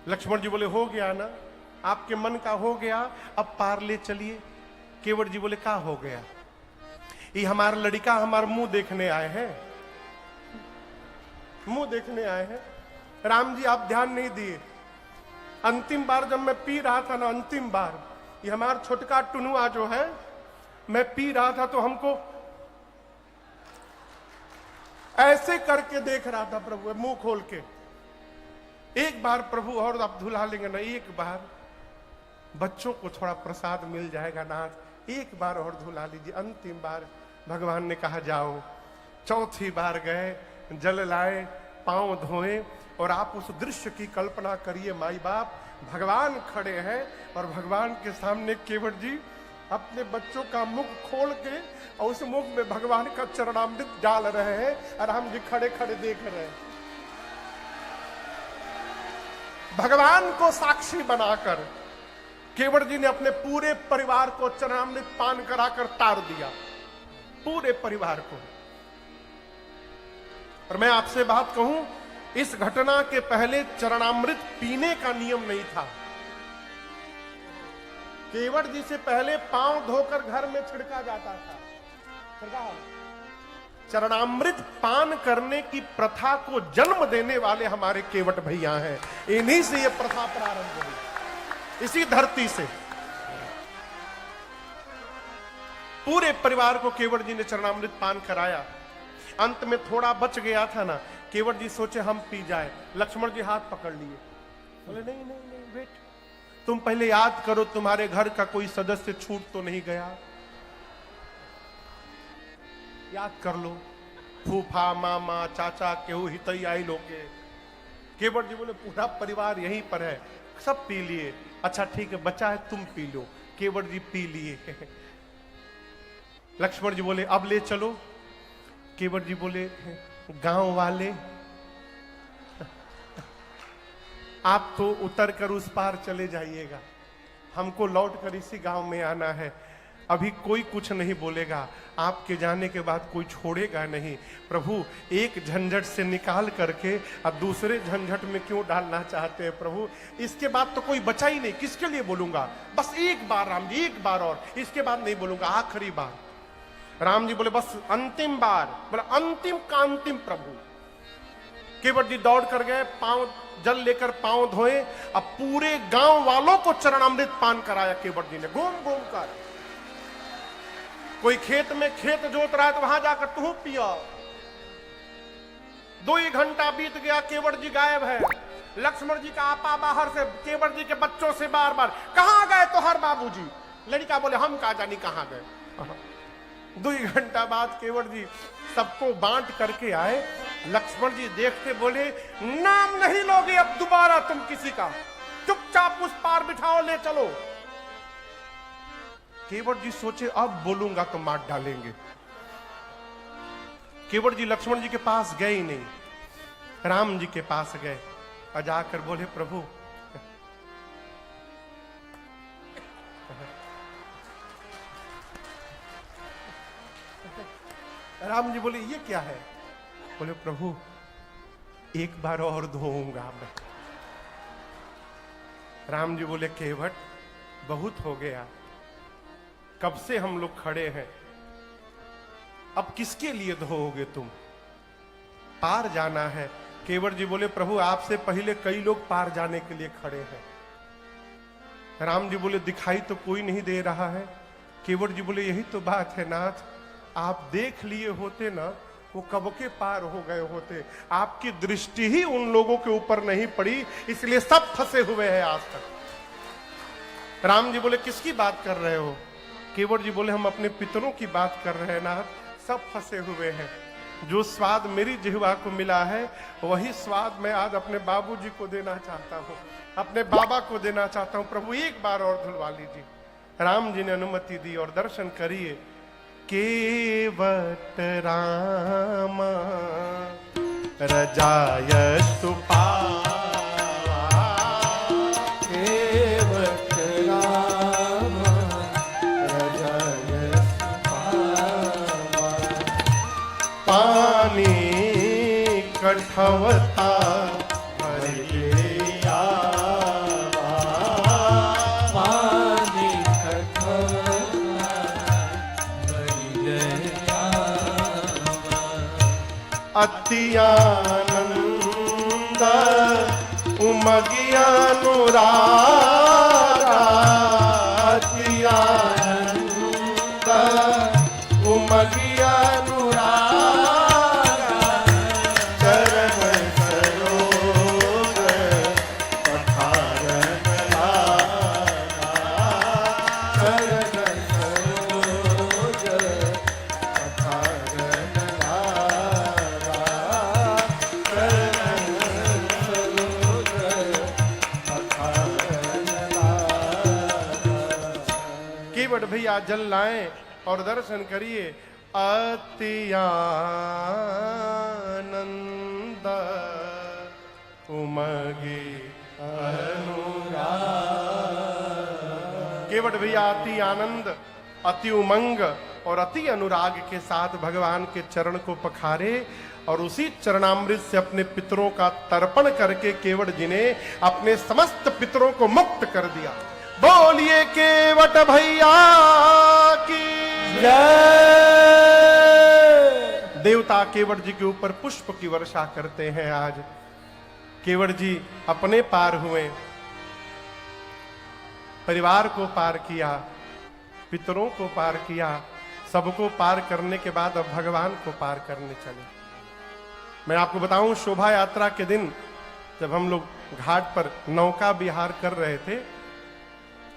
लक्ष्मण जी बोले हो गया ना, आपके मन का हो गया, अब पार ले चलिए। केवट जी बोले क्या हो गया? ये हमारा लड़का हमारा मुंह देखने आए हैं, मुंह देखने आए हैं। राम जी आप ध्यान नहीं दिए, अंतिम बार जब मैं पी रहा था ना, अंतिम बार ये हमारा छोटका टुनुआ जो है, मैं पी रहा था तो हमको ऐसे करके देख रहा था प्रभु, मुंह खोल के। एक बार प्रभु और आप धुला लेंगे ना, एक बार बच्चों को थोड़ा प्रसाद मिल जाएगा नाथ, एक बार और धुला लीजिए। अंतिम बार भगवान ने कहा जाओ। चौथी बार गए, जल लाए, पांव धोए, और आप उस दृश्य की कल्पना करिए, माई बाप भगवान खड़े हैं और भगवान के सामने केवट जी अपने बच्चों का मुख खोल के और उस मुख में भगवान का चरणामृत डाल रहे हैं, और राम जी खड़े खड़े देख रहे हैं। भगवान को साक्षी बनाकर केवट जी ने अपने पूरे परिवार को चरणामृत पान कराकर तार दिया, पूरे परिवार को। और मैं आपसे बात कहूं, इस घटना के पहले चरणामृत पीने का नियम नहीं था। केवट जी से पहले पांव धोकर घर में छिड़का जाता था। चरणामृत पान करने की प्रथा को जन्म देने वाले हमारे केवट भैया हैं, इन्हीं से यह प्रथा प्रारंभ हुई, इसी धरती से। पूरे परिवार को केवट जी ने चरणामृत पान कराया। अंत में थोड़ा बच गया था ना, केवट जी सोचे हम पी जाए, लक्ष्मण जी हाथ पकड़ लिए, बोले नहीं नहीं नहीं वेट, तुम पहले याद करो तुम्हारे घर का कोई सदस्य छूट तो नहीं गया, याद कर लो, फूफा मामा चाचा केहू हितई आई लोगे। केवट जी बोले पूरा परिवार यहीं पर है, सब पी लिए। अच्छा ठीक है, बचा है तुम पी लो। केवट जी पी लिए। लक्ष्मण जी बोले अब ले चलो। केवट जी बोले गांव वाले आप तो उतर कर उस पार चले जाइएगा, हमको लौट कर इसी गांव में आना है, अभी कोई कुछ नहीं बोलेगा, आपके जाने के बाद कोई छोड़ेगा नहीं। प्रभु एक झंझट से निकाल करके अब दूसरे झंझट में क्यों डालना चाहते हैं प्रभु? इसके बाद तो कोई बचा ही नहीं, किसके लिए बोलूंगा? बस एक बार राम जी, एक बार और, इसके बाद नहीं बोलूंगा, आखिरी बार। राम जी बोले बस अंतिम बार, बोला अंतिम का अंतिम प्रभु। केवट जी दौड़ कर गए, पांव जल लेकर पांव धोए, अब पूरे गांव वालों को चरणामृत पान कराया केवट जी ने, घूम घूम कर। कोई खेत में खेत जोत रहा है तो वहां जाकर तू पिया। 2 घंटा बीत गया, केवट जी गायब है। लक्ष्मण जी का आपा बाहर से केवट जी के बच्चों से बार बार कहां गए तो हर बाबूजी? लड़का बोले हम कहा जानी कहां गए। 2 घंटा बाद केवट जी सबको बांट करके आए। लक्ष्मण जी देखते बोले नाम नहीं लोगे अब दोबारा तुम किसी का, चुपचाप उस पार बिठाओ, ले चलो। केवट जी सोचे अब बोलूंगा तो मार डालेंगे। केवट जी लक्ष्मण जी के पास गए ही नहीं, राम जी के पास गए और जाकर बोले प्रभु राम जी बोले ये क्या है? बोले प्रभु एक बार और धोऊंगा मैं। राम जी बोले केवट बहुत हो गया, कब से हम लोग खड़े हैं, अब किसके लिए धोओगे तुम? पार जाना है। केवट जी बोले प्रभु आपसे पहले कई लोग पार जाने के लिए खड़े हैं। राम जी बोले दिखाई तो कोई नहीं दे रहा है। केवट जी बोले यही तो बात है नाथ, आप देख लिए होते ना वो कब के पार हो गए होते, आपकी दृष्टि ही उन लोगों के ऊपर नहीं पड़ी, इसलिए सब फंसे हुए हैं आज तक। राम जी बोले किसकी बात कर रहे हो? केवट जी बोले हम अपने पितरों की बात कर रहे हैं नाथ, सब फंसे हुए हैं। जो स्वाद मेरी जिह्वा को मिला है वही स्वाद मैं आज अपने बाबूजी को देना चाहता हूँ, अपने बाबा को देना चाहता हूँ। प्रभु एक बार और धुलवा लीजिए। राम जी ने अनुमति दी और दर्शन करिए। केवट रामा रजायस्तु पावा, केवट रामा रजायस्तु पावा, पानी कठवता भर के आवा, अति आनंद उमगी अनुरागा, अति आनंद उमगी अनुरागा, चरण सरोज पठारन लागा, चरण सरोज पठारन लागा, चरण सरोज पठारन लागा। केवट भैया जल लाएं और दर्शन करिए। अति आनंद उमगी अनुराग। केवट भैया अति आनंद, अति उमंग और अति अनुराग के साथ भगवान के चरण को पखारे और उसी चरणामृत से अपने पितरों का तर्पण करके केवट जी ने अपने समस्त पितरों को मुक्त कर दिया। बोलिए केवट भैया की जय। देवता केवट जी के ऊपर पुष्प की वर्षा करते हैं। आज केवट जी अपने पार हुए, परिवार को पार किया, पितरों को पार किया, सबको पार करने के बाद अब भगवान को पार करने चले। मैं आपको बताऊं, शोभा यात्रा के दिन जब हम लोग घाट पर नौका विहार कर रहे थे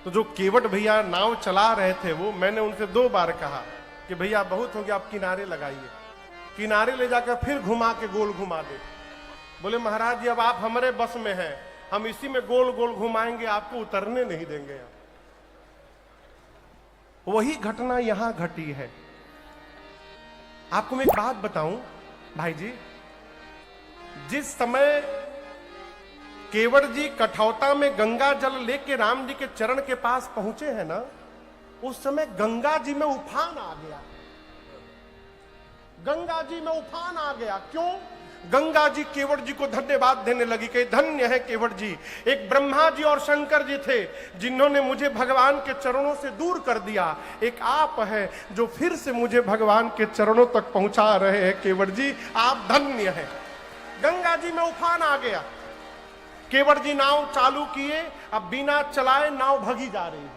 तो जो केवट भैया नाव चला रहे थे वो, मैंने उनसे 2 बार कहा कि भैया बहुत हो गया, आप किनारे लगाइए, किनारे ले जाकर फिर घुमा के गोल घुमा दे। बोले महाराज जी अब आप हमारे बस में हैं, हम इसी में गोल गोल घुमाएंगे, आपको उतरने नहीं देंगे। वही घटना यहां घटी है। आपको मैं एक बात बताऊं भाई जी, जिस समय केवट जी कठौता में गंगा जल लेके राम जी के चरण के पास पहुंचे हैं ना, उस समय गंगा जी में उफान आ गया। गंगा जी में उफान आ गया। क्यों? गंगा जी केवट जी को धन्यवाद देने लगी कि धन्य है केवट जी, एक ब्रह्मा जी और शंकर जी थे जिन्होंने मुझे भगवान के चरणों से दूर कर दिया, एक आप है जो फिर से मुझे भगवान के चरणों तक पहुंचा रहे हैं। केवट जी आप धन्य हैं। गंगा जी में उफान आ गया। केवट जी नाव चालू किए, अब बिना चलाए नाव भगी जा रही है।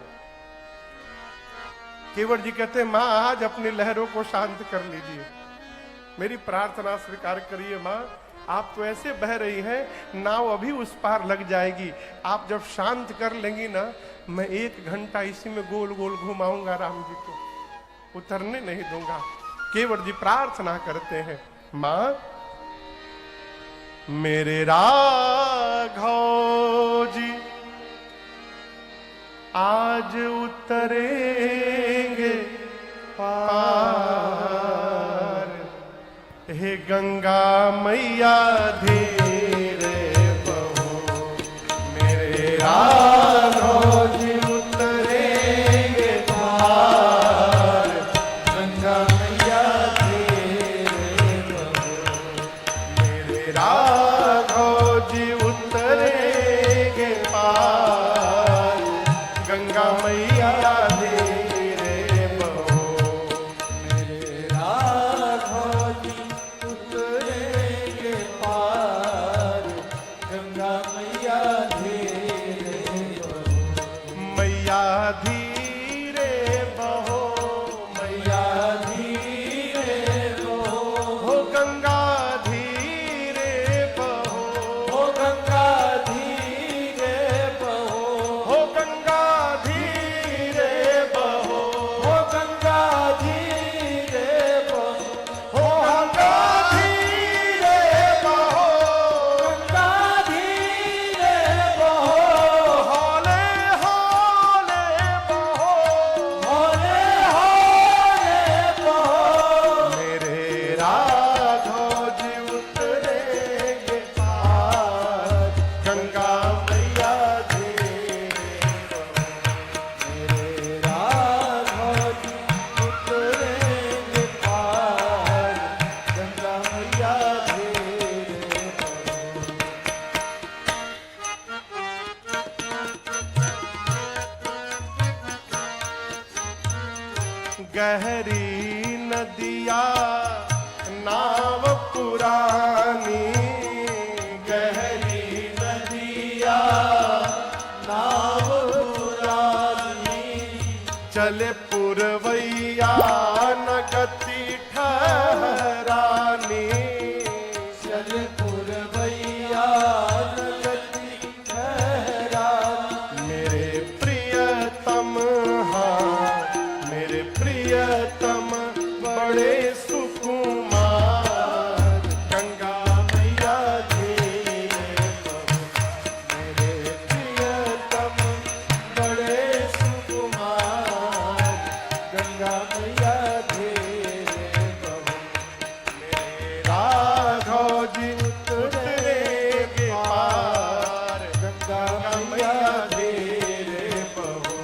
केवट जी कहते मां आज अपनी लहरों को शांत कर लीजिए, मेरी प्रार्थना स्वीकार करिए मां, आप तो ऐसे बह रही हैं, नाव अभी उस पार लग जाएगी, आप जब शांत कर लेंगी ना, मैं 1 घंटा इसी में गोल गोल घुमाऊंगा, राम जी को उतरने नहीं दूंगा। केवट जी प्रार्थना करते हैं, मां मेरे राघव जी आज उतरेंगे पार, हे गंगा मैया धीरे बहो, मेरे राघव जी उतरेंगे पार, गंगा मैया धीरे बहो, मेरे राघव जी उतरेंगे पार, गंगा मैया धीरे बहो, मेरे राघव जी उतरेंगे पार, गंगा मैया धीरे बहो, मैया धीरे बहो, मैया धीरे बहो, हो गंगा धीरे बहो, हो गंगा धीरे बहो, हो गंगा धीरे बहो, हो गंगा धीरे बहो, हो गंगा धीरे बहो, गंगा धीरे बहो, हौले हौले बहो, हौले हौले बहो, मेरे राघव जी उतरेंगे पार, गंगा मैया धीरे बहो, मेरे राघव जी उतरेंगे पार, गंगा मैया धीरे बहो। गहरी नदिया नाव पुरा चले पुरवैया न गति ठहरानी, चले पुरवैया न गति ठहरानी। मेरे प्रियतम, हाँ मेरे प्रियतम बड़े सुकुमार, गंगा मैया धीरे बहो। मेरे प्रियतम बड़े सुकुमार, गंगा मैया धीरे बहो। मेरे राघव जी उतरेंगे पार, गंगा मैया धीरे बहो।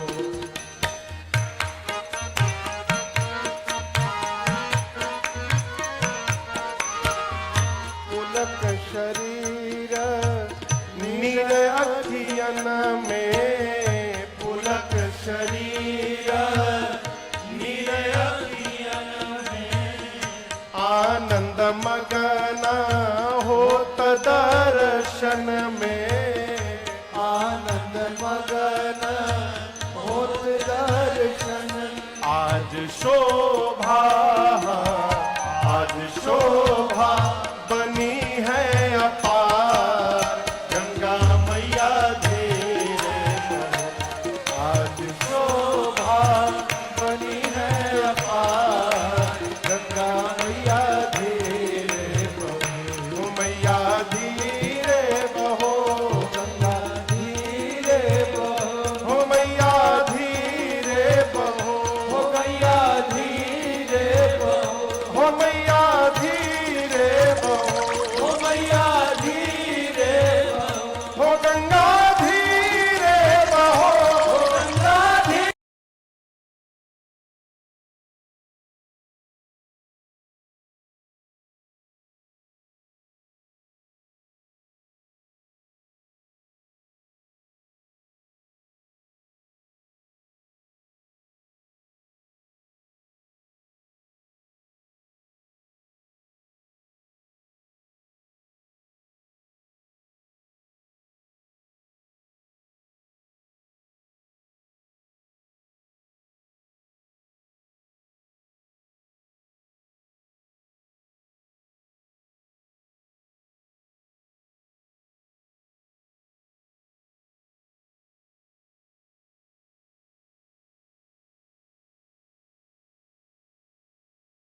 पुलक शरीर नीर अखियन में, पुलक शरीर नीर अखियन में, आनंद मगन होत दर्शन में,